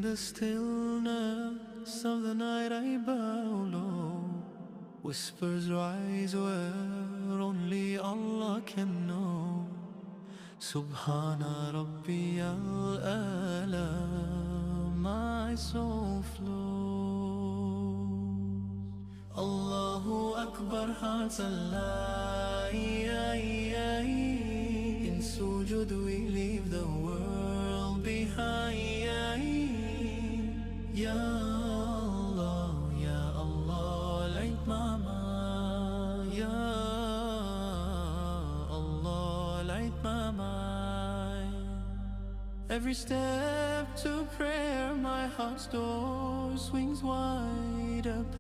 the stillness of the night I bow low. Whispers rise where only Allah can know. Subhana Rabbi al-Ala, my soul flows. Allahu Akbar, hearts alive. In sujood we leave the world behind. Ya Allah, Ya Allah, light my mind. Ya Allah, light my mind. Every step to prayer, my heart's door swings wide up.